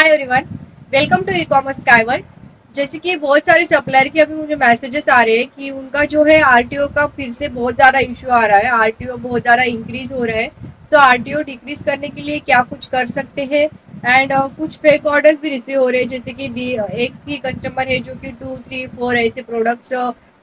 Hi everyone, welcome to e commerce Skyworld. जैसे कि बहुत सारे सप्लायर के अभी मुझे मैसेजेस आ रहे हैं कि उनका जो है आरटीओ का फिर से बहुत ज़्यादा इशू आ रहा है, आरटीओ बहुत ज़्यादा इंक्रीज हो रहा है। सो आरटीओ डिक्रीज करने के लिए क्या कुछ कर सकते हैं। एंड कुछ फेक ऑर्डर्स भी रिसीव हो रहे हैं, जैसे कि एक ही कस्टमर है जो कि 2, 3, 4 ऐसे प्रोडक्ट्स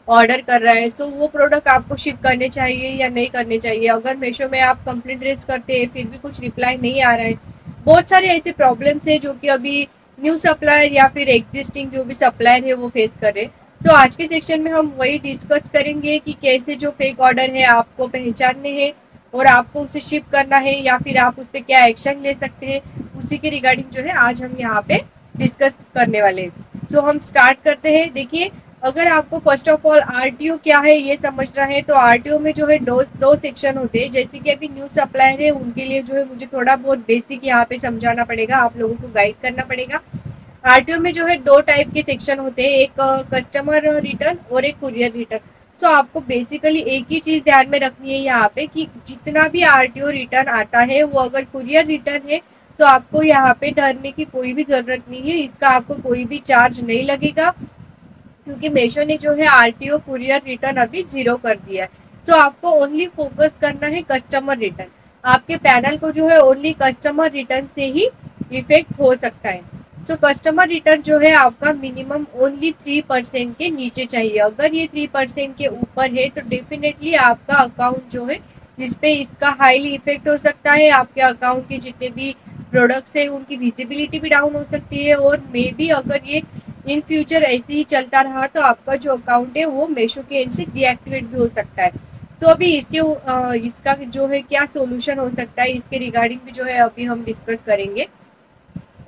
ऑर्डर कर रहा है। सो वो प्रोडक्ट आपको शिप करने चाहिए या नहीं करने चाहिए। अगर मीशो में आप कंप्लेंट रेज करते हैं फिर भी कुछ रिप्लाई नहीं आ रहा है। बहुत सारे ऐसे प्रॉब्लम्स है जो कि अभी न्यू सप्लायर या फिर एग्जिस्टिंग जो भी सप्लायर है वो फेस कर रहे हैं। सो आज के सेक्शन में हम वही डिस्कस करेंगे कि कैसे जो फेक ऑर्डर है आपको पहचानने हैं और आपको उसे शिप करना है या फिर आप उस पर क्या एक्शन ले सकते हैं। उसी के रिगार्डिंग जो है आज हम यहाँ पे डिस्कस करने वाले हैं। सो हम स्टार्ट करते हैं। देखिए, अगर आपको फर्स्ट ऑफ ऑल आरटीओ क्या है ये समझना है तो आरटीओ में जो है दो सेक्शन होते हैं। जैसे कि अभी न्यू सप्लायर है उनके लिए जो है मुझे थोड़ा बहुत बेसिक यहाँ पे समझाना पड़ेगा, आप लोगों को गाइड करना पड़ेगा। आरटीओ में जो है दो टाइप के सेक्शन होते हैं, एक कस्टमर रिटर्न और एक कुरियर रिटर्न। सो आपको बेसिकली एक ही चीज ध्यान में रखनी है यहाँ पे कि जितना भी आरटीओ रिटर्न आता है वो अगर कुरियर रिटर्न है तो आपको यहाँ पे डरने की कोई भी जरूरत नहीं है। इसका आपको कोई भी चार्ज नहीं लगेगा क्योंकि मीशो ने जो है आरटीओ कुरियर रिटर्न अभी 0 कर दिया है। सो आपको ओनली फोकस करना है कस्टमर रिटर्न। आपके पैनल को जो है ओनली कस्टमर रिटर्न से ही इफेक्ट हो सकता है। सो कस्टमर रिटर्न जो है आपका मिनिमम ओनली 3% के नीचे चाहिए। अगर ये 3% के ऊपर है तो डेफिनेटली आपका अकाउंट जो है इस पे इसका हाईली इफेक्ट हो सकता है। आपके अकाउंट के जितने भी प्रोडक्ट्स है उनकी विजिबिलिटी भी डाउन हो सकती है और मे बी अगर ये इन फ्यूचर ऐसे ही चलता रहा तो आपका जो अकाउंट है वो मीशो के एंड से डीएक्टिवेट भी हो सकता है। तो अभी इसका जो है क्या सोल्यूशन हो सकता है इसके रिगार्डिंग भी जो है अभी हम डिस्कस करेंगे।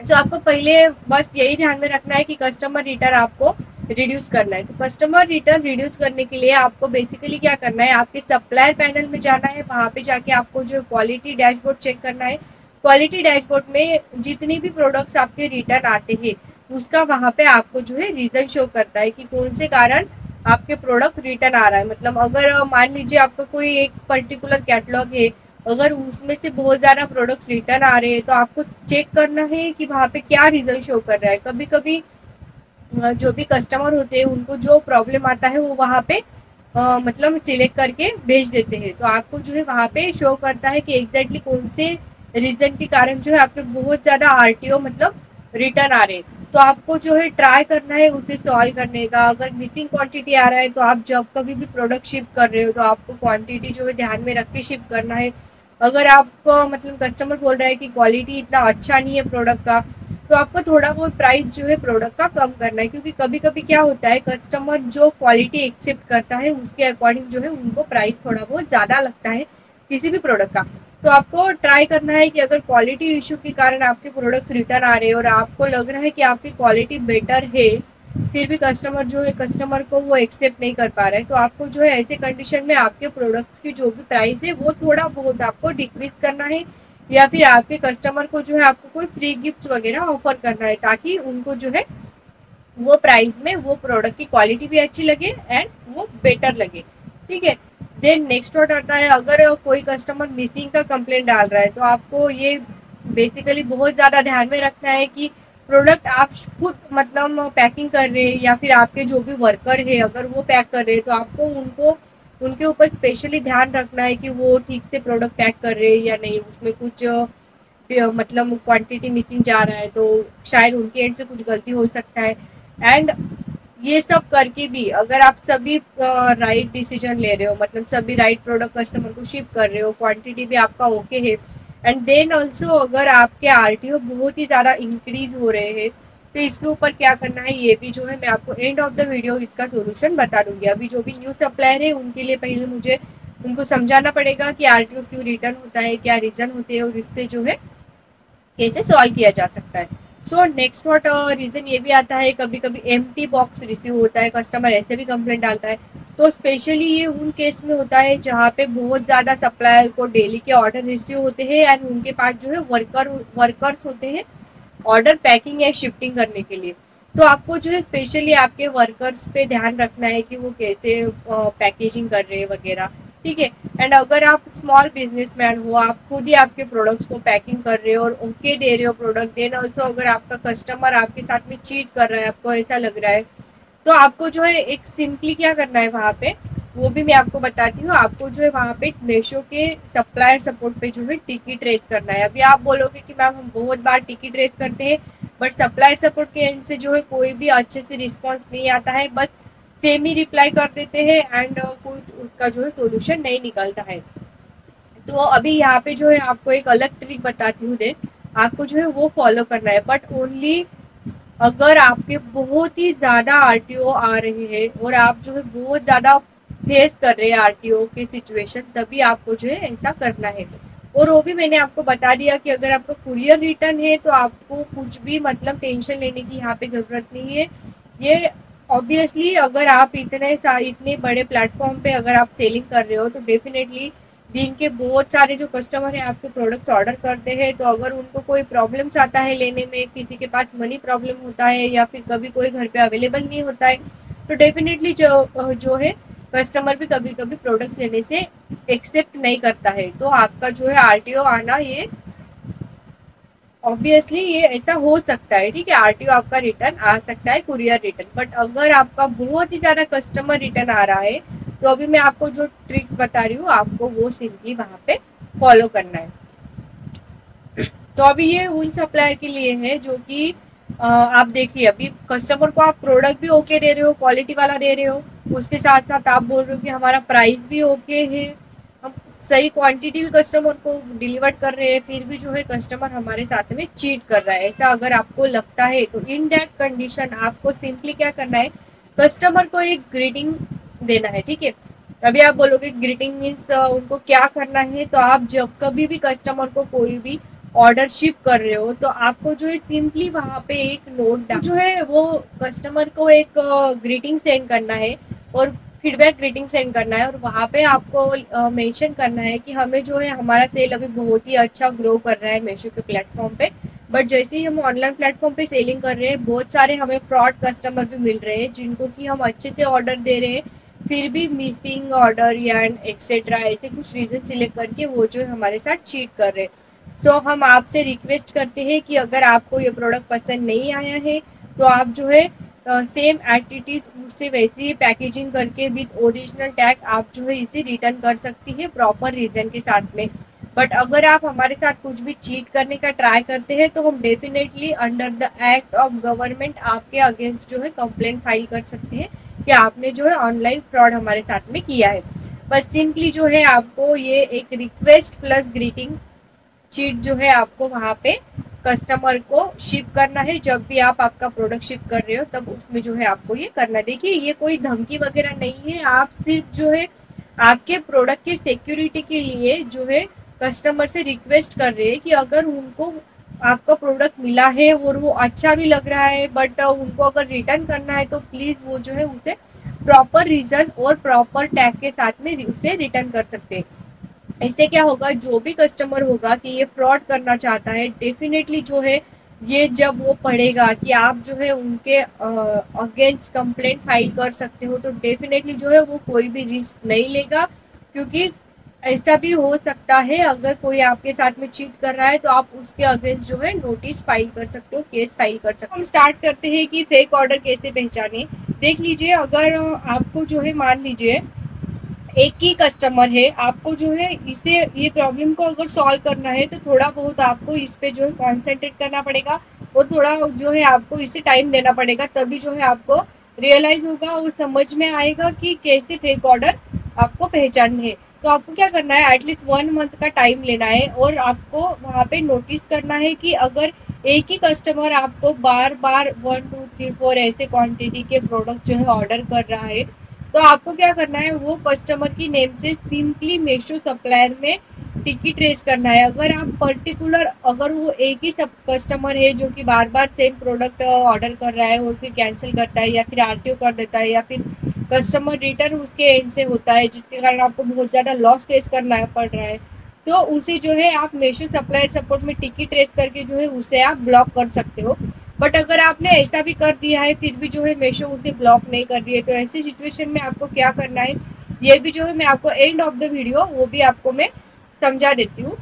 तो आपको पहले बस यही ध्यान में रखना है कि कस्टमर रिटर्न आपको रिड्यूस करना है। तो कस्टमर रिटर्न रिड्यूस करने के लिए आपको बेसिकली क्या करना है, आपके सप्लायर पैनल में जाना है। वहां पे जाके आपको जो क्वालिटी डैशबोर्ड चेक करना है। क्वालिटी डैशबोर्ड में जितने भी प्रोडक्ट्स आपके रिटर्न आते हैं उसका वहां पे आपको जो है रीजन शो करता है कि कौन से कारण आपके प्रोडक्ट रिटर्न आ रहा है। मतलब अगर मान लीजिए आपका कोई एक पर्टिकुलर कैटलॉग है, अगर उसमें से बहुत ज्यादा प्रोडक्ट्स रिटर्न आ रहे हैं तो आपको चेक करना है कि वहां पे क्या रीजन शो कर रहा है। कभी कभी जो भी कस्टमर होते हैं उनको जो प्रॉब्लम आता है वो वहां पे मतलब सिलेक्ट करके भेज देते हैं। तो आपको जो है वहां पे शो करता है कि एग्जैक्टली कौन से रीजन के कारण जो है आपके बहुत ज्यादा आरटीओ मतलब रिटर्न आ रहे हैं। तो आपको जो है ट्राई करना है उसे सॉल्व करने का। अगर मिसिंग क्वांटिटी आ रहा है तो आप जब कभी भी प्रोडक्ट शिप कर रहे हो तो आपको क्वांटिटी जो है ध्यान में रख के शिप करना है। अगर आप मतलब कस्टमर बोल रहा है कि क्वालिटी इतना अच्छा नहीं है प्रोडक्ट का तो आपको थोड़ा बहुत प्राइस जो है प्रोडक्ट का कम करना है। क्योंकि कभी कभी क्या होता है, कस्टमर जो क्वालिटी एक्सेप्ट करता है उसके अकॉर्डिंग जो है उनको प्राइस थोड़ा बहुत ज्यादा लगता है किसी भी प्रोडक्ट का। तो आपको ट्राई करना है कि अगर क्वालिटी इशू के कारण आपके प्रोडक्ट्स रिटर्न आ रहे हैं और आपको लग रहा है कि आपकी क्वालिटी बेटर है फिर भी कस्टमर को वो एक्सेप्ट नहीं कर पा रहा है तो आपको जो है ऐसे कंडीशन में आपके प्रोडक्ट्स की जो भी प्राइस है वो थोड़ा बहुत आपको डिक्रीज करना है या फिर आपके कस्टमर को जो है आपको कोई फ्री गिफ्ट्स वगैरह ऑफर करना है ताकि उनको जो है वो प्राइस में वो प्रोडक्ट की क्वालिटी भी अच्छी लगे एंड वो बेटर लगे। ठीक है। देन नेक्स्ट वर्ड आता है, अगर कोई कस्टमर मिसिंग का कंप्लेंट डाल रहा है तो आपको ये बेसिकली बहुत ज्यादा ध्यान में रखना है कि प्रोडक्ट आप खुद मतलब पैकिंग कर रहे हैं या फिर आपके जो भी वर्कर है अगर वो पैक कर रहे हैं तो आपको उनको उनके ऊपर स्पेशली ध्यान रखना है कि वो ठीक से प्रोडक्ट पैक कर रहे हैं या नहीं। उसमें कुछ मतलब क्वांटिटी मिसिंग जा रहा है तो शायद उनके एंड से कुछ गलती हो सकता है। एंड ये सब करके भी अगर आप सभी राइट डिसीजन ले रहे हो, मतलब सभी राइट प्रोडक्ट कस्टमर को शिप कर रहे हो, क्वांटिटी भी आपका ओके है एंड देन ऑल्सो अगर आपके आरटीओ बहुत ही ज्यादा इंक्रीज हो रहे हैं तो इसके ऊपर क्या करना है ये भी जो है मैं आपको एंड ऑफ द वीडियो इसका सोल्यूशन बता दूंगी। अभी जो भी न्यू सप्लायर है उनके लिए पहले मुझे उनको समझाना पड़ेगा कि आरटीओ क्यों रिटर्न होता है, क्या रीजन होते हैं और इससे जो है कैसे सॉल्व किया जा सकता है। सो नेक्स्ट व्हाट रीजन ये भी आता है, कभी कभी एम्प्टी बॉक्स रिसीव होता है, कस्टमर ऐसे भी कंप्लेंट डालता है। तो स्पेशली ये उन केस में होता है जहाँ पे बहुत ज्यादा सप्लायर को डेली के ऑर्डर रिसीव होते हैं एंड उनके पास जो है वर्कर्स होते हैं ऑर्डर पैकिंग या शिफ्टिंग करने के लिए। तो आपको जो है स्पेशली आपके वर्कर्स पे ध्यान रखना है कि वो कैसे पैकेजिंग कर रहे हैं वगैरह। ठीक है। एंड अगर आप स्मॉल बिजनेसमैन हो, आप खुद ही आपके प्रोडक्ट्स को पैकिंग कर रहे हो और ओके दे रहे हो प्रोडक्ट, देन ऑल्सो अगर आपका कस्टमर आपके साथ में चीट कर रहा है, आपको ऐसा लग रहा है, तो आपको जो है एक सिंपली क्या करना है वहाँ पे, वो भी मैं आपको बताती हूँ। आपको जो है वहाँ पे मीशो के सप्लायर सपोर्ट पे जो है टिकट रेज करना है। अभी आप बोलोगे कि मैम हम बहुत बार टिकट रेज करते हैं बट सप्लायर सपोर्ट के एंड से जो है कोई भी अच्छे से रिस्पॉन्स नहीं आता है, बस सेम ही रिप्लाई कर देते हैं एंड कुछ उसका जो है सोल्यूशन नहीं निकलता है। तो अभी यहाँ पे जो है आपको एक अलग ट्रिक बताती हूँ, देख आपको जो है वो फॉलो करना है, बट ओनली अगर आपके बहुत ही ज्यादा आरटीओ आ रहे हैं और आप जो है बहुत ज्यादा फेस कर रहे हैं आरटीओ के सिचुएशन, तभी आपको जो है ऐसा करना है। और वो भी मैंने आपको बता दिया कि अगर आपका कुरियर रिटर्न है तो आपको कुछ भी मतलब टेंशन लेने की यहाँ पे जरूरत नहीं है। ये ऑब्वियसली अगर आप इतने बड़े प्लेटफॉर्म पे अगर आप सेलिंग कर रहे हो तो डेफिनेटली दिन के बहुत सारे जो कस्टमर है आपके प्रोडक्ट्स ऑर्डर करते हैं, तो अगर उनको कोई प्रॉब्लम्स आता है लेने में, किसी के पास मनी प्रॉब्लम होता है या फिर कभी कोई घर पे अवेलेबल नहीं होता है, तो डेफिनेटली जो है कस्टमर भी कभी कभी प्रोडक्ट्स लेने से एक्सेप्ट नहीं करता है। तो आपका जो है आरटीओ आना ये ऑब्वियसली ये ऐसा हो सकता है, ठीक है, आरटीओ आपका रिटर्न आ सकता है, कुरियर रिटर्न। बट अगर आपका बहुत ही ज्यादा कस्टमर रिटर्न आ रहा है तो अभी मैं आपको जो ट्रिक्स बता रही हूँ आपको वो सिंपली वहां पे फॉलो करना है। तो अभी ये उन सप्लायर के लिए है जो कि आप देखिए, अभी कस्टमर को आप प्रोडक्ट भी ओके दे रहे हो, क्वालिटी वाला दे रहे हो, उसके साथ साथ आप बोल रहे हो कि हमारा प्राइस भी ओके है, हम सही क्वांटिटी भी कस्टमर को डिलीवर कर रहे हैं, फिर भी जो है कस्टमर हमारे साथ में चीट कर रहा है, ऐसा अगर आपको लगता है तो इन दैट कंडीशन आपको सिंपली क्या करना है, कस्टमर को एक ग्रीटिंग देना है, ठीक है। अभी आप बोलोगे ग्रीटिंग मीन्स उनको क्या करना है, तो आप जब कभी भी कस्टमर को कोई भी ऑर्डर शिप कर रहे हो तो आपको जो है सिंपली वहां पे एक नोट डाल जो है वो कस्टमर को एक ग्रीटिंग सेंड करना है और फीडबैक ग्रीटिंग सेंड करना है, और वहाँ पे आपको मेंशन करना है कि हमें जो है हमारा सेल अभी बहुत ही अच्छा ग्रो कर रहा है मीशो के प्लेटफॉर्म पे, बट जैसे ही हम ऑनलाइन प्लेटफॉर्म पे सेलिंग कर रहे हैं बहुत सारे हमें फ्रॉड कस्टमर भी मिल रहे हैं जिनको कि हम अच्छे से ऑर्डर दे रहे हैं फिर भी मिसिंग ऑर्डर या एक्सेट्रा ऐसे कुछ रीजन सिलेक्ट करके वो जो है हमारे साथ चीट कर रहे हैं। सो हम आपसे रिक्वेस्ट करते हैं कि अगर आपको ये प्रोडक्ट पसंद नहीं आया है तो आप जो है सेम एटिटीज उससे वैसी ही पैकेजिंग करके विद ओरिजिनल टैग आप जो है इसे रिटर्न कर सकती है प्रॉपर रीजन के साथ में। बट अगर आप हमारे साथ कुछ भी चीट करने का ट्राई करते हैं तो हम definitely under the act of government आपके अगेंस्ट जो है कंप्लेंट फाइल कर सकते हैं कि आपने जो है ऑनलाइन फ्रॉड हमारे साथ में किया है। बस सिंपली जो है आपको ये एक रिक्वेस्ट प्लस ग्रीटिंग चीट जो है आपको वहाँ पे कस्टमर को शिप करना है, जब भी आप आपका प्रोडक्ट शिप कर रहे हो तब उसमें जो है आपको ये करना। देखिए ये कोई धमकी वगैरह नहीं है, आप सिर्फ जो है आपके प्रोडक्ट की सिक्योरिटी के लिए जो है कस्टमर से रिक्वेस्ट कर रहे हैं कि अगर उनको आपका प्रोडक्ट मिला है और वो अच्छा भी लग रहा है बट उनको अगर रिटर्न करना है तो प्लीज वो जो है उसे प्रॉपर रीजन और प्रॉपर टैग के साथ में उसे रिटर्न कर सकते हैं। इससे क्या होगा, जो भी कस्टमर होगा कि ये फ्रॉड करना चाहता है डेफिनेटली जो है ये जब वो पढ़ेगा कि आप जो है उनके अगेंस्ट कंप्लेंट फाइल कर सकते हो तो डेफिनेटली जो है वो कोई भी रिस्क नहीं लेगा, क्योंकि ऐसा भी हो सकता है अगर कोई आपके साथ में चीट कर रहा है तो आप उसके अगेंस्ट जो है नोटिस फाइल कर सकते हो, केस फाइल कर सकते हो। हम स्टार्ट करते हैं कि फेक ऑर्डर कैसे पहचाने। देख लीजिए, अगर आपको जो है मान लीजिए एक ही कस्टमर है, आपको जो है इसे ये प्रॉब्लम को अगर सॉल्व करना है तो थोड़ा बहुत आपको इस पे जो है कॉन्सेंट्रेट करना पड़ेगा और थोड़ा जो है आपको इसे टाइम देना पड़ेगा, तभी जो है आपको रियलाइज होगा और समझ में आएगा कि कैसे फेक ऑर्डर आपको पहचानने हैं। तो आपको क्या करना है, एटलीस्ट 1 मंथ का टाइम लेना है और आपको वहाँ पे नोटिस करना है कि अगर एक ही कस्टमर आपको बार बार 1 2 3 4 ऐसे क्वांटिटी के प्रोडक्ट जो है ऑर्डर कर रहा है तो आपको क्या करना है, वो कस्टमर की नेम से सिंपली मीशो सप्लायर में टिकट रेस करना है। अगर आप पर्टिकुलर अगर वो एक ही सब कस्टमर है जो कि बार बार सेम प्रोडक्ट ऑर्डर कर रहा है और फिर कैंसिल करता है या फिर आरटीओ कर देता है या फिर कस्टमर रिटर्न उसके एंड से होता है जिसके कारण आपको बहुत ज़्यादा लॉस फेस करना पड़ रहा है, तो उसे जो है आप मीशो सप्लायर सपोर्ट में टिकट रेस करके जो है उसे आप ब्लॉक कर सकते हो। बट अगर आपने ऐसा भी कर दिया है फिर भी जो है मीशो उसे ब्लॉक नहीं कर रही है तो ऐसी सिचुएशन में आपको क्या करना है, ये भी जो है मैं आपको एंड ऑफ द वीडियो वो भी आपको मैं समझा देती हूँ।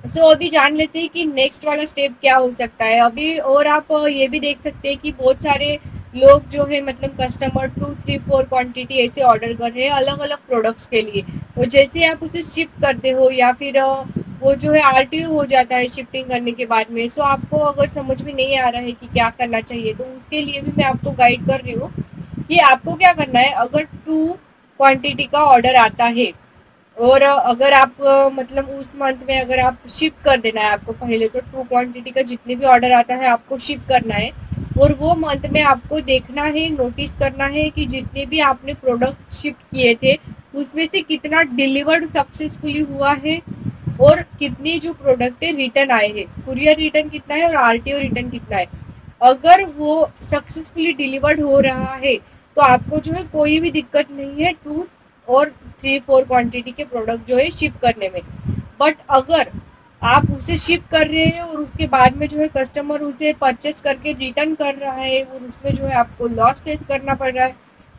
सो अभी जान लेते हैं कि नेक्स्ट वाला स्टेप क्या हो सकता है अभी। और आप ये भी देख सकते हैं कि बहुत सारे लोग जो है मतलब कस्टमर 2, 3, 4 क्वांटिटी ऐसे ऑर्डर कर रहे हैं अलग अलग प्रोडक्ट्स के लिए। और जैसे आप उसे शिप करते हो या फिर वो जो है आरटीओ हो जाता है शिफ्टिंग करने के बाद में। सो आपको अगर समझ में नहीं आ रहा है कि क्या करना चाहिए तो उसके लिए भी मैं आपको गाइड कर रही हूँ कि आपको क्या करना है। अगर 2 क्वांटिटी का ऑर्डर आता है और अगर आप मतलब उस मंथ में अगर आप शिप कर देना है, आपको पहले तो 2 क्वांटिटी का जितने भी ऑर्डर आता है आपको शिप करना है। और वो मंथ में आपको देखना है, नोटिस करना है कि जितने भी आपने प्रोडक्ट शिप किए थे उसमें से कितना डिलीवर्ड सक्सेसफुली हुआ है और कितने जो प्रोडक्ट है रिटर्न आए हैं, कुरियर रिटर्न कितना है और आरटीओ रिटर्न कितना है। अगर वो सक्सेसफुली डिलीवर्ड हो रहा है तो आपको जो है कोई भी दिक्कत नहीं है 2 और 3, 4 क्वांटिटी के प्रोडक्ट जो है शिप करने में। बट अगर आप उसे शिप कर रहे हैं और उसके बाद में जो है कस्टमर उसे परचेस करके रिटर्न कर रहा है और उसमें जो है आपको लॉस फेस करना पड़ रहा है,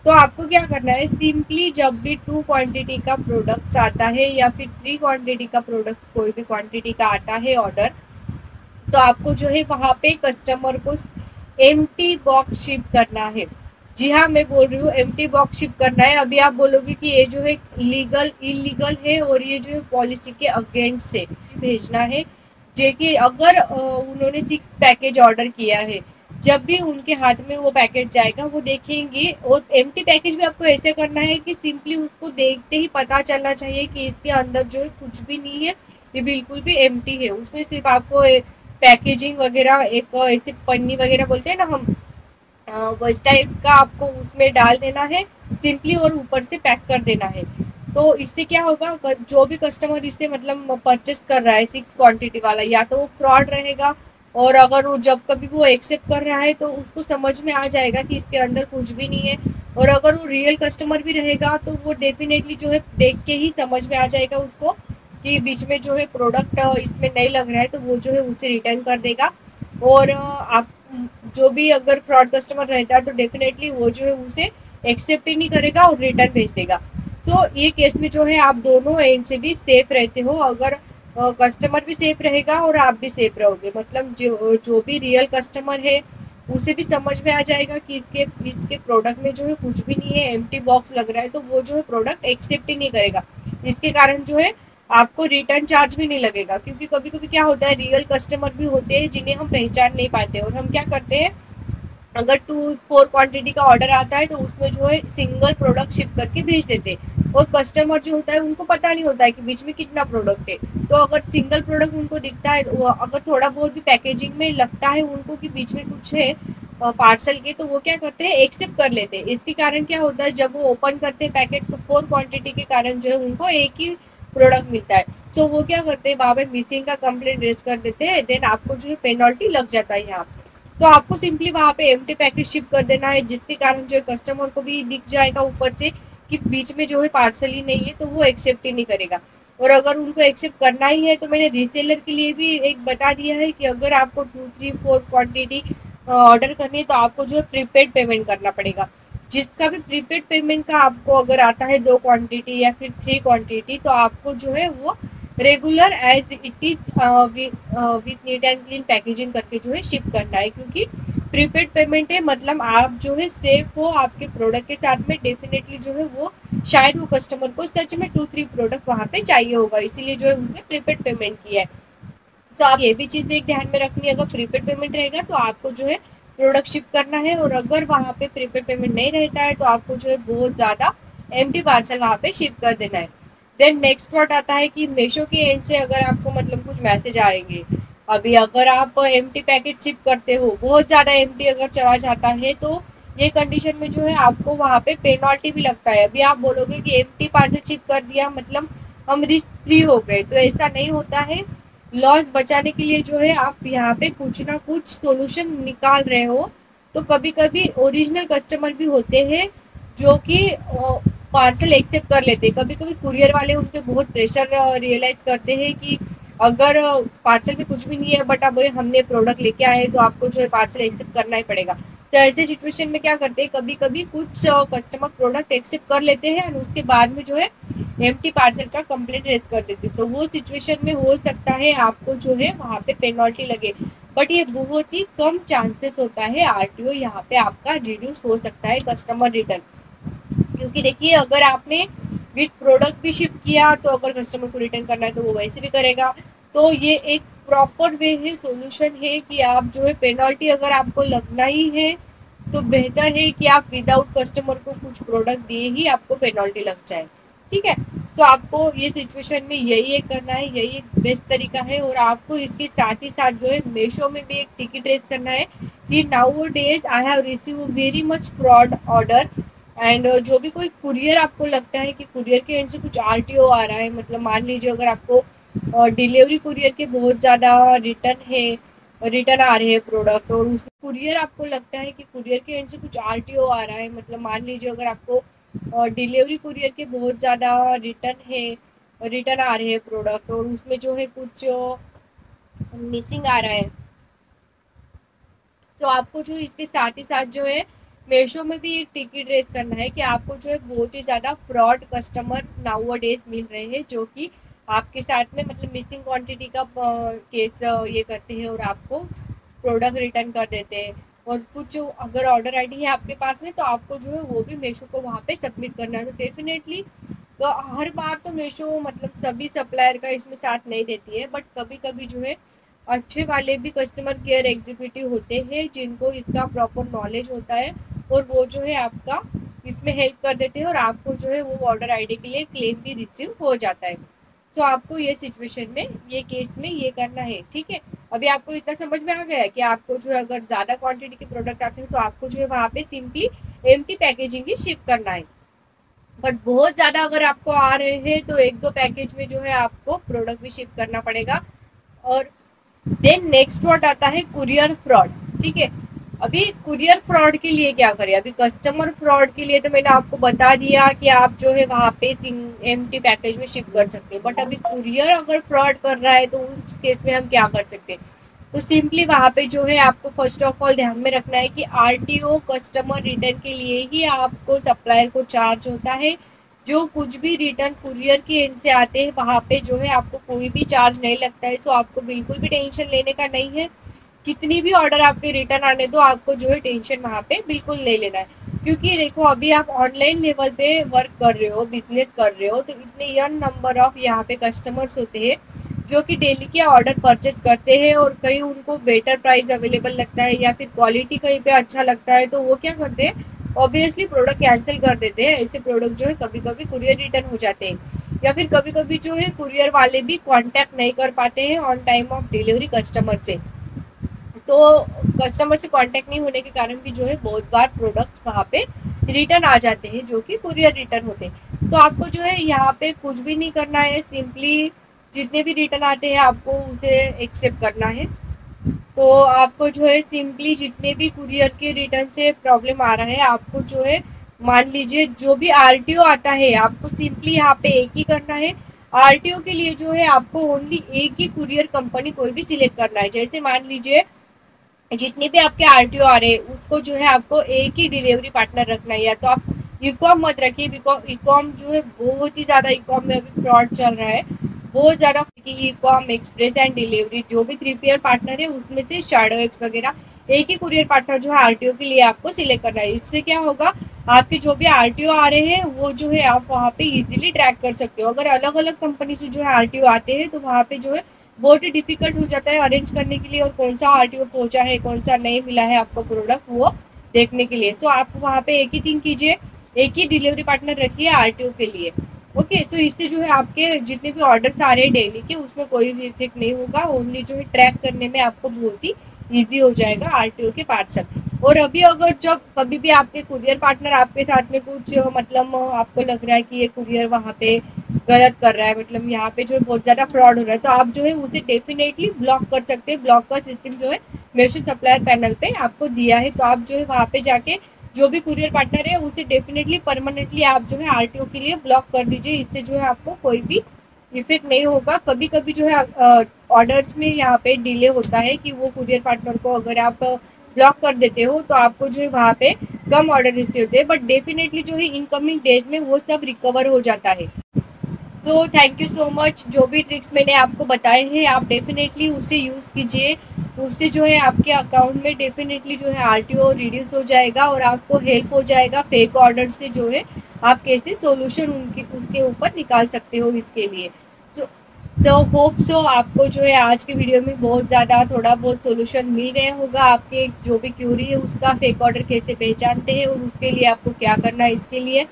तो आपको क्या करना है, सिंपली जब भी 2 क्वांटिटी का प्रोडक्ट आता है या फिर 3 क्वांटिटी का प्रोडक्ट कोई भी क्वांटिटी का आता है ऑर्डर, तो आपको जो है वहां पे कस्टमर को एम्प्टी बॉक्स शिप करना है। जी हाँ, मैं बोल रही हूँ एम्प्टी बॉक्स शिप करना है। अभी आप बोलोगे कि ये जो है लीगल इलीगल है और ये जो है पॉलिसी के अगेंस्ट से भेजना है। जेकि अगर उन्होंने 6 पैकेज ऑर्डर किया है, जब भी उनके हाथ में वो पैकेट जाएगा वो देखेंगे। और एम्प्टी पैकेज भी आपको ऐसे करना है कि सिंपली उसको देखते ही पता चलना चाहिए कि इसके अंदर जो है कुछ भी नहीं है, ये बिल्कुल भी एम्प्टी है। उसमें सिर्फ आपको पैकेजिंग वगैरह एक ऐसे पन्नी वगैरह बोलते हैं ना हम, इस टाइप का आपको उसमें डाल देना है सिंपली और ऊपर से पैक कर देना है। तो इससे क्या होगा, जो भी कस्टमर इससे मतलब परचेस कर रहा है 6 क्वांटिटी वाला, या तो वो फ्रॉड रहेगा और अगर वो जब कभी वो एक्सेप्ट कर रहा है तो उसको समझ में आ जाएगा कि इसके अंदर कुछ भी नहीं है। और अगर वो रियल कस्टमर भी रहेगा तो वो डेफिनेटली जो है देख के ही समझ में आ जाएगा उसको कि बीच में जो है प्रोडक्ट इसमें नहीं लग रहा है, तो वो जो है उसे रिटर्न कर देगा। और आप जो भी अगर फ्रॉड कस्टमर रहता है तो डेफिनेटली वो जो है उसे एक्सेप्ट ही नहीं करेगा और रिटर्न भेज देगा। तो ये केस में जो है आप दोनों एंड से भी सेफ रहते हो। अगर कस्टमर भी सेफ रहेगा और आप भी सेफ रहोगे, मतलब जो भी रियल कस्टमर है उसे भी समझ में आ जाएगा कि इसके प्रोडक्ट में जो है कुछ भी नहीं है, एम्प्टी बॉक्स लग रहा है, तो वो जो है प्रोडक्ट एक्सेप्ट ही नहीं करेगा। इसके कारण जो है आपको रिटर्न चार्ज भी नहीं लगेगा। क्योंकि कभी कभी क्या होता है, रियल कस्टमर भी होते हैं जिन्हें हम पहचान नहीं पाते और हम क्या करते हैं, अगर 2, 4 क्वांटिटी का ऑर्डर आता है तो उसमें जो है सिंगल प्रोडक्ट शिप करके भेज देते हैं। और कस्टमर जो होता है उनको पता नहीं होता है कि बीच में कितना प्रोडक्ट है। तो अगर सिंगल प्रोडक्ट उनको दिखता है, अगर थोड़ा बहुत भी पैकेजिंग में लगता है उनको कि बीच में कुछ है पार्सल के, तो वो क्या करते हैं, एक्सेप्ट कर लेते हैं। इसके कारण क्या होता है, जब वो ओपन करते हैं पैकेट तो 4 क्वांटिटी के कारण जो है उनको एक ही प्रोडक्ट मिलता है। सो वो क्या करते हैं, वहाँ पे मिसिंग का कंप्लेंट रेज कर देते हैं, देन आपको जो है पेनल्टी लग जाता है यहाँ पे। तो आपको सिंपली वहाँ पे एम्प्टी पैकेज शिप कर देना है, जिसके कारण जो है कस्टमर को भी दिख जाएगा ऊपर से कि बीच में जो है पार्सल ही नहीं है, तो वो एक्सेप्ट ही नहीं करेगा। और अगर उनको एक्सेप्ट करना ही है तो मैंने रीसेलर के लिए भी एक बता दिया है कि अगर आपको 2, 3, 4 क्वांटिटी ऑर्डर करनी है तो आपको जो है प्रीपेड पेमेंट करना पड़ेगा। जिसका भी प्रीपेड पेमेंट का आपको अगर आता है 2 क्वांटिटी या फिर 3 क्वांटिटी, तो आपको जो है वो regular as it is with neat and clean packaging करके जो है शिप करना है। क्योंकि प्रीपेड पेमेंट है, मतलब आप जो है सेफ हो आपके प्रोडक्ट के साथ में, डेफिनेटली जो है वो शायद वो कस्टमर को सच में 2, 3 प्रोडक्ट वहाँ पे चाहिए होगा, इसीलिए जो है उसने प्रीपेड पेमेंट किया है। सो आप ये भी चीज़ एक ध्यान में रखनी है, अगर प्रीपेड पेमेंट रहेगा तो आपको जो है प्रोडक्ट शिप करना है, और अगर वहाँ पे प्रीपेड पेमेंट नहीं रहता है तो आपको जो है बहुत ज़्यादा एम्प्टी पार्सल वहाँ पे शिप कर देना है। देन नेक्स्ट वर्ड आता है कि मीशो के एंड से अगर आपको मतलब कुछ मैसेज आएंगे। अभी अगर आप एम्प्टी पैकेट शिप करते हो, बहुत ज़्यादा एम्प्टी अगर चला जाता है, तो ये कंडीशन में जो है आपको वहाँ पे पेनल्टी भी लगता है। अभी आप बोलोगे कि एम्प्टी पार्सल शिप कर दिया मतलब हम रिस्क फ्री हो गए, तो ऐसा नहीं होता है। लॉस बचाने के लिए जो है आप यहाँ पे कुछ ना कुछ सोल्यूशन निकाल रहे हो। तो कभी कभी ओरिजिनल कस्टमर भी होते हैं जो कि पार्सल एक्सेप्ट कर लेते हैं। कभी कभी कुरियर वाले उनके बहुत प्रेशर रियलाइज करते हैं कि अगर पार्सल में कुछ भी नहीं है बट अब हमने प्रोडक्ट लेके आए तो आपको जो है पार्सल एक्सेप्ट करना ही पड़ेगा। तो ऐसे सिचुएशन में क्या करते हैं, कभी कभी कुछ कस्टमर प्रोडक्ट एक्सेप्ट कर लेते हैं और उसके बाद में जो है एम्प्टी पार्सल का कंप्लेंट रेज कर देते हैं। तो वो सिचुएशन में हो सकता है आपको जो है वहाँ पे पेनल्टी लगे, बट ये बहुत ही कम चांसेस होता है आरटीओ यहाँ पे आपका रिड्यूस हो सकता है कस्टमर रिटर्न। क्योंकि देखिए अगर आपने विद प्रोडक्ट भी शिप किया तो अगर कस्टमर को रिटर्न करना है तो वो वैसे भी करेगा। तो ये एक प्रॉपर वे है, सोल्यूशन है कि आप जो है पेनल्टी अगर आपको लगना ही है तो बेहतर है कि आप विदाउट कस्टमर को कुछ प्रोडक्ट दिए ही आपको पेनल्टी लग जाए। ठीक है, तो आपको ये सिचुएशन में यही एक करना है, यही एक बेस्ट तरीका है। और आपको इसके साथ ही साथ जो है मीशो में भी एक टिकट रेज करना है कि now days I have receive very much fraud order. And जो भी कोई कुरियर आपको लगता है कि कुरियर के एंड से कुछ आरटीओ आ रहा है, मतलब मान लीजिए अगर आपको डिलीवरी कुरियर के बहुत ज़्यादा रिटर्न आ रहे हैं प्रोडक्ट, और उस कुरियर आपको लगता है कि कुरियर के एंड से कुछ आरटीओ आ रहा है, मतलब मान लीजिए अगर आपको डिलीवरी कुरियर के बहुत ज़्यादा रिटर्न आ रहे हैं प्रोडक्ट, और उसमें जो है कुछ मिसिंग आ रहा है, तो आपको जो इसके साथ ही साथ जो है मीशो में भी एक टिकट रेज करना है कि आपको जो है बहुत ही ज़्यादा फ्रॉड कस्टमर नाउ डेज मिल रहे हैं जो कि आपके साथ में मतलब मिसिंग क्वांटिटी का केस ये करते हैं और आपको प्रोडक्ट रिटर्न कर देते हैं। और कुछ अगर ऑर्डर आईडी है आपके पास में तो आपको जो है वो भी मीशो को वहाँ पे सबमिट करना है। तो डेफिनेटली तो हर बार तो मीशो मतलब सभी सप्लायर का इसमें साथ नहीं देती है, बट कभी कभी जो है अच्छे वाले भी कस्टमर केयर एग्जीक्यूटिव होते हैं जिनको इसका प्रॉपर नॉलेज होता है और वो जो है आपका इसमें हेल्प कर देते हैं और आपको जो है वो ऑर्डर आईडी के लिए क्लेम भी रिसीव हो जाता है। तो आपको ये सिचुएशन में ये केस में ये करना है। ठीक है, अभी आपको इतना समझ में आ गया है कि आपको जो है अगर ज़्यादा क्वांटिटी के प्रोडक्ट आते हैं तो आपको जो है वहाँ पे सिंपली एम्प्टी पैकेजिंग ही शिप करना है। बट बहुत ज़्यादा अगर आपको आ रहे हैं तो एक दो पैकेज में जो है आपको प्रोडक्ट भी शिप करना पड़ेगा। और देन नेक्स्ट वर्ड आता है कुरियर फ्रॉड। ठीक है, अभी कुरियर फ्रॉड के लिए क्या करें, अभी कस्टमर फ्रॉड के लिए तो मैंने आपको बता दिया कि आप जो है वहाँ पे एम्प्टी पैकेज में शिप कर सकते हो, बट अभी कुरियर अगर फ्रॉड कर रहा है तो उस केस में हम क्या कर सकते हैं। तो सिंपली वहाँ पे जो है आपको फर्स्ट ऑफ ऑल ध्यान में रखना है कि आरटीओ कस्टमर रिटर्न के लिए ही आपको सप्लायर को चार्ज होता है। जो कुछ भी रिटर्न कुरियर के एंड से आते हैं वहाँ पे जो है आपको कोई भी चार्ज नहीं लगता है। सो आपको बिल्कुल भी टेंशन लेने का नहीं है, कितनी भी ऑर्डर आपके रिटर्न आने दो आपको जो है टेंशन वहाँ पे बिल्कुल नहीं लेना है। क्योंकि देखो अभी आप ऑनलाइन लेवल पे वर्क कर रहे हो, बिजनेस कर रहे हो, तो इतने यन नंबर ऑफ यहाँ पे कस्टमर्स होते हैं जो कि डेली के ऑर्डर परचेज करते हैं और कहीं उनको बेटर प्राइस अवेलेबल लगता है या फिर क्वालिटी कहीं पे अच्छा लगता है तो वो क्या करते हैं, ऑब्वियसली प्रोडक्ट कैंसिल कर देते हैं। ऐसे प्रोडक्ट जो है कभी कभी कुरियर रिटर्न हो जाते हैं या फिर कभी कभी जो है कुरियर वाले भी कांटेक्ट नहीं कर पाते हैं on time of delivery customer से। तो कस्टमर से कांटेक्ट नहीं होने के कारण भी जो है बहुत बार प्रोडक्ट्स वहाँ पे रिटर्न आ जाते हैं जो कि कुरियर रिटर्न होते हैं। तो आपको जो है यहाँ पे कुछ भी नहीं करना है, सिंपली जितने भी रिटर्न आते हैं आपको उसे एक्सेप्ट करना है। तो आपको जो है सिंपली जितने भी कुरियर के रिटर्न से प्रॉब्लम आ रहा है आपको जो है मान लीजिए जो भी आरटीओ आता है आपको सिंपली यहाँ पे एक ही करना है। आरटीओ के लिए जो है आपको ओनली एक ही कुरियर कंपनी कोई भी सिलेक्ट करना है। जैसे मान लीजिए जितने भी आपके आरटीओ आ रहे हैं उसको जो है आपको एक ही डिलीवरी पार्टनर रखना है। या तो आप इकॉम मत रखिए, बिकॉज इकॉम जो है बहुत ही ज़्यादा इकॉम में अभी फ्रॉड चल रहा है बहुत ज़्यादा। इकॉम एक्सप्रेस एंड डिलीवरी जो भी 3PL पार्टनर है उसमें से शैडो एक्स वगैरह एक ही कुरियर पार्टनर जो है आरटीओ के लिए आपको सिलेक्ट करना है। इससे क्या होगा, आपके जो भी आरटीओ आ रहे हैं वो जो है आप वहाँ पे इजीली ट्रैक कर सकते हो। अगर अलग अलग कंपनी से जो है आरटीओ आते हैं तो वहाँ पे जो है बहुत ही डिफिकल्ट हो जाता है अरेंज करने के लिए और कौन सा आरटीओ पहुंचा है कौन सा नहीं मिला है आपको प्रोडक्ट वो देखने के लिए। सो आप वहाँ पे एक ही थिंग कीजिए, एक ही डिलीवरी पार्टनर रखिए आरटीओ के लिए। ओके, तो इससे जो है आपके जितने भी ऑर्डर्स आ रहे हैं डेली के उसमें कोई भी इफेक्ट नहीं होगा, ओनली जो है ट्रैक करने में आपको बहुत ही ईजी हो जाएगा आरटीओ के पार्सल। और अभी अगर जब कभी भी आपके कुरियर पार्टनर आपके साथ में कुछ मतलब आपको लग रहा है कि ये कुरियर वहाँ पे गलत कर रहा है, मतलब यहाँ पे जो बहुत ज़्यादा फ्रॉड हो रहा है, तो आप जो है उसे डेफिनेटली ब्लॉक कर सकते हैं। ब्लॉक का सिस्टम जो है मीशो सप्लायर पैनल पे आपको दिया है। तो आप जो है वहाँ पे जाके जो भी कुरियर पार्टनर है उसे डेफिनेटली परमानेंटली आप जो है आरटीओ के लिए ब्लॉक कर दीजिए। इससे जो है आपको कोई भी इफेक्ट नहीं होगा। कभी कभी जो है ऑर्डर्स में यहाँ पे डिले होता है कि वो कुरियर पार्टनर को अगर आप ब्लॉक कर देते हो तो आपको जो है वहाँ पे कम ऑर्डर रिसीव होते हैं, बट डेफिनेटली जो है इनकमिंग डेज में वो सब रिकवर हो जाता है। So thank you so much. जो भी ट्रिक्स मैंने आपको बताए हैं आप डेफिनेटली उसे यूज़ कीजिए, उससे जो है आपके अकाउंट में डेफिनेटली जो है आरटीओ रिड्यूस हो जाएगा और आपको हेल्प हो जाएगा फेक ऑर्डर से जो है आप कैसे सोल्यूशन उनके उसके ऊपर निकाल सकते हो इसके लिए। सो होप सो आपको जो है आज के वीडियो में बहुत ज़्यादा थोड़ा बहुत सोल्यूशन मिल गया होगा। आपके जो भी क्यूरी है उसका फेक ऑर्डर कैसे पहचानते हैं और उसके लिए आपको क्या करना है इसके लिए।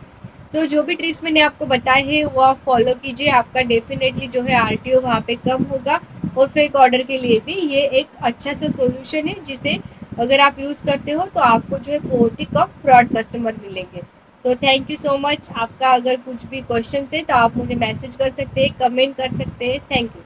तो जो भी ट्रिक्स मैंने आपको बताए हैं वो आप फॉलो कीजिए, आपका डेफिनेटली जो है आरटीओ वहाँ पे कम होगा और फेक ऑर्डर के लिए भी ये एक अच्छा सा सोल्यूशन है जिसे अगर आप यूज़ करते हो तो आपको जो है बहुत ही कम फ्रॉड कस्टमर मिलेंगे। So thank you so much. आपका अगर कुछ भी क्वेश्चन है तो आप मुझे मैसेज कर सकते हैं, कमेंट कर सकते हैं। Thank you.